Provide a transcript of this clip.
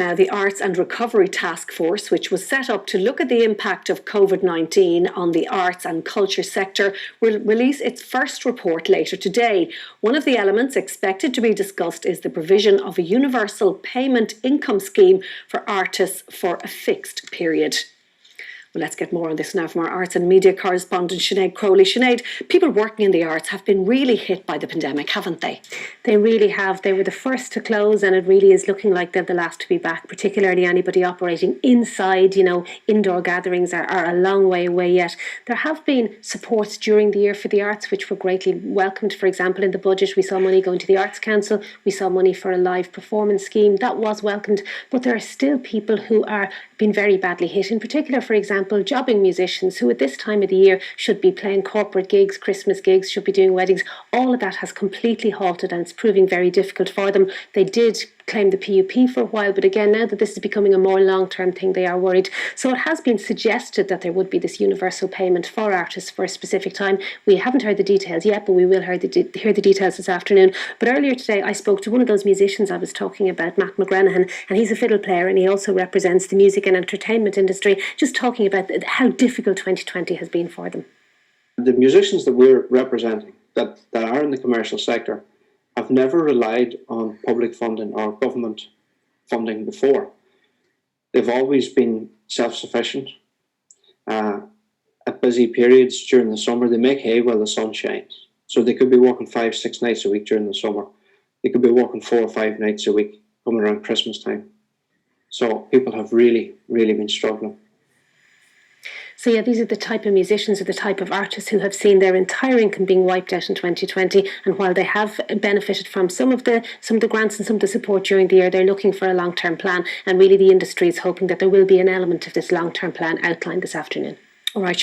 Now, the Arts and Recovery Task Force, which was set up to look at the impact of COVID-19 on the arts and culture sector, will release its first report later today. One of the elements expected to be discussed is the provision of a universal payment income scheme for artists for a fixed period. Well, let's get more on this now from our arts and media correspondent, Sinead Crowley. Sinead, people working in the arts have been really hit by the pandemic, haven't they? They really have. They were the first to close, and it really is looking like they're the last to be back, particularly anybody operating inside. Indoor gatherings are a long way away yet. There have been supports during the year for the arts, which were greatly welcomed. For example, in the budget, we saw money going to the Arts Council. We saw money for a live performance scheme. That was welcomed. But there are still people who are being very badly hit. In particular, for example, jobbing musicians who at this time of the year should be playing corporate gigs, Christmas gigs, should be doing weddings. All of that has completely halted, and it's proving very difficult for them. They did claim the PUP for a while, but again, now that this is becoming a more long-term thing, they are worried. So it has been suggested that there would be this universal payment for artists for a specific time. We haven't heard the details yet, but we will hear the details this afternoon. But earlier today, I spoke to one of those musicians I was talking about, Matt McGranahan, and he's a fiddle player, and he also represents the music and entertainment industry, just talking about how difficult 2020 has been for them. The musicians that we're representing, that are in the commercial sector, have never relied on public funding or government funding before. They've always been self-sufficient. At busy periods during the summer, they make hay while the sun shines. So they could be working 5-6 nights a week during the summer. They could be working 4 or 5 nights a week coming around Christmas time. So people have really, really been struggling. So yeah, these are the type of musicians or the type of artists who have seen their entire income being wiped out in 2020. And while they have benefited from some of the grants and some of the support during the year, they're looking for a long-term plan. And really the industry is hoping that there will be an element of this long-term plan outlined this afternoon. All right.